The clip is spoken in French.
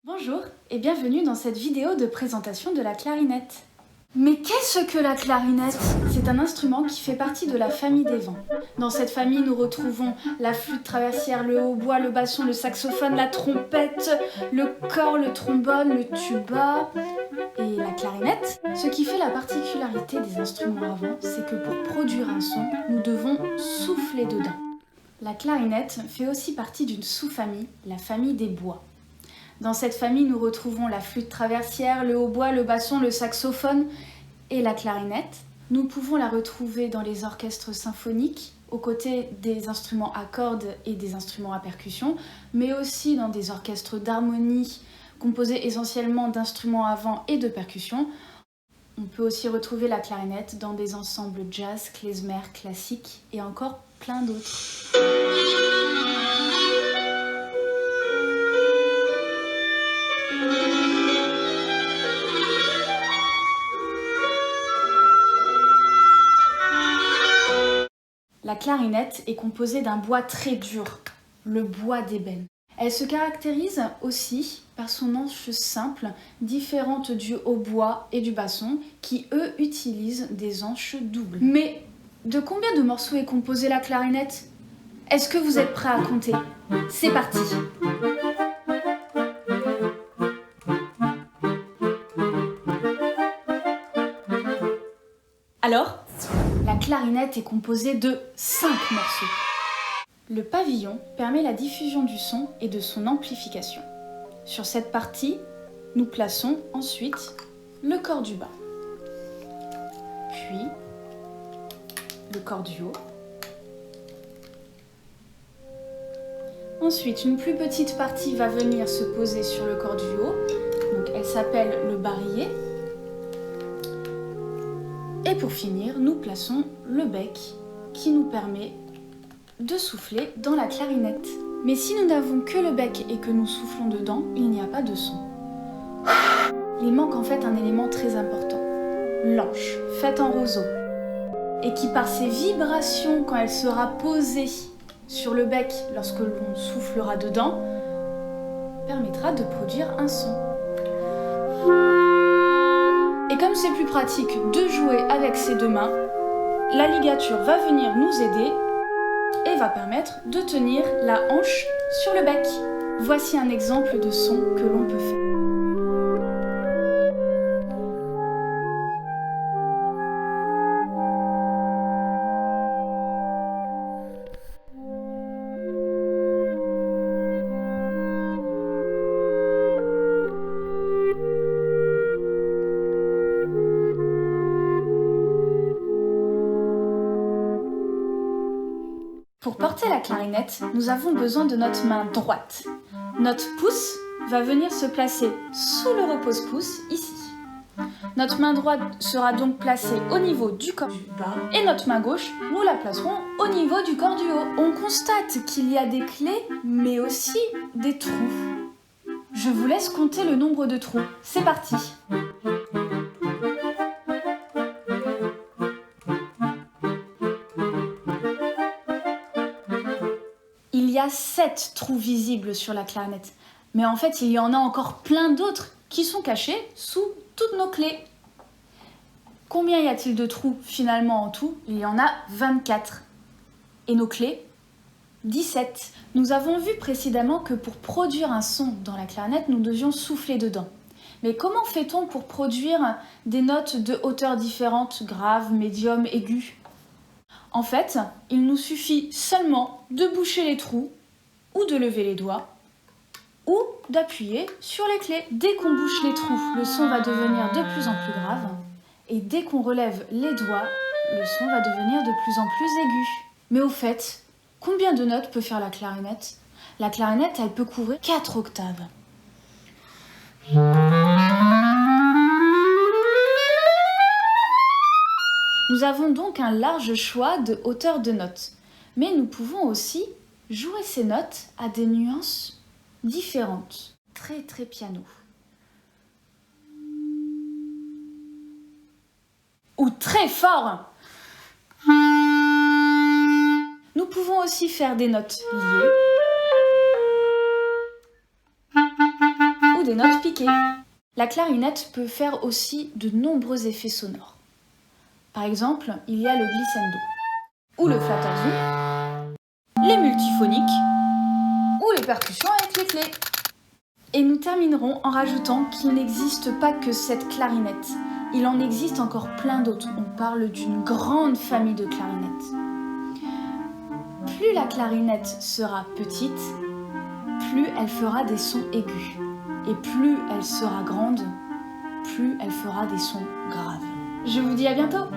Bonjour et bienvenue dans cette vidéo de présentation de la clarinette. Mais qu'est-ce que la clarinette? C'est un instrument qui fait partie de la famille des vents. Dans cette famille, nous retrouvons la flûte traversière, le hautbois, le basson, le saxophone, la trompette, le cor, le trombone, le tuba et la clarinette. Ce qui fait la particularité des instruments à vent, c'est que pour produire un son, nous devons souffler dedans. La clarinette fait aussi partie d'une sous-famille, la famille des bois. Dans cette famille, nous retrouvons la flûte traversière, le hautbois, le basson, le saxophone et la clarinette. Nous pouvons la retrouver dans les orchestres symphoniques, aux côtés des instruments à cordes et des instruments à percussion, mais aussi dans des orchestres d'harmonie composés essentiellement d'instruments à vent et de percussion. On peut aussi retrouver la clarinette dans des ensembles jazz, klezmer, classiques et encore plein d'autres. La clarinette est composée d'un bois très dur, le bois d'ébène. Elle se caractérise aussi par son anche simple, différente du hautbois et du basson, qui eux utilisent des anches doubles. Mais de combien de morceaux est composée la clarinette? Est-ce que vous êtes prêts à compter? C'est parti! Alors, la clarinette est composée de 5 morceaux. Le pavillon permet la diffusion du son et de son amplification. Sur cette partie, nous plaçons ensuite le corps du bas, puis le corps du haut. Ensuite, une plus petite partie va venir se poser sur le corps du haut, donc elle s'appelle le barillet. Et pour finir, nous plaçons le bec qui nous permet de souffler dans la clarinette. Mais si nous n'avons que le bec et que nous soufflons dedans, il n'y a pas de son. Il manque en fait un élément très important, l'anche, faite en roseau, et qui par ses vibrations, quand elle sera posée sur le bec lorsque l'on soufflera dedans, permettra de produire un son. Et comme c'est plus pratique de jouer avec ses deux mains, la ligature va venir nous aider et va permettre de tenir la hanche sur le bec. Voici un exemple de son que l'on peut faire. Pour porter la clarinette, nous avons besoin de notre main droite. Notre pouce va venir se placer sous le repose-pouce, ici. Notre main droite sera donc placée au niveau du corps du bas et notre main gauche, nous la placerons au niveau du corps du haut. On constate qu'il y a des clés, mais aussi des trous. Je vous laisse compter le nombre de trous. C'est parti! Il y a 7 trous visibles sur la clarinette, mais en fait il y en a encore plein d'autres qui sont cachés sous toutes nos clés. Combien y a-t-il de trous finalement en tout? Il y en a 24. Et nos clés? 17. Nous avons vu précédemment que pour produire un son dans la clarinette, nous devions souffler dedans. Mais comment fait-on pour produire des notes de hauteurs différentes, graves, médium, aiguës? En fait, il nous suffit seulement de boucher les trous, ou de lever les doigts, ou d'appuyer sur les clés. Dès qu'on bouche les trous, le son va devenir de plus en plus grave, et dès qu'on relève les doigts, le son va devenir de plus en plus aigu. Mais au fait, combien de notes peut faire la clarinette? La clarinette, elle peut couvrir 4 octaves. Nous avons donc un large choix de hauteurs de notes, mais nous pouvons aussi jouer ces notes à des nuances différentes, très très piano. Ou très fort. Nous pouvons aussi faire des notes liées ou des notes piquées. La clarinette peut faire aussi de nombreux effets sonores. Par exemple, il y a le glissando, ou le flatterzoo, les multiphoniques, ou les percussions avec les clés. Et nous terminerons en rajoutant qu'il n'existe pas que cette clarinette. Il en existe encore plein d'autres. On parle d'une grande famille de clarinettes. Plus la clarinette sera petite, plus elle fera des sons aigus. Et plus elle sera grande, plus elle fera des sons graves. Je vous dis à bientôt!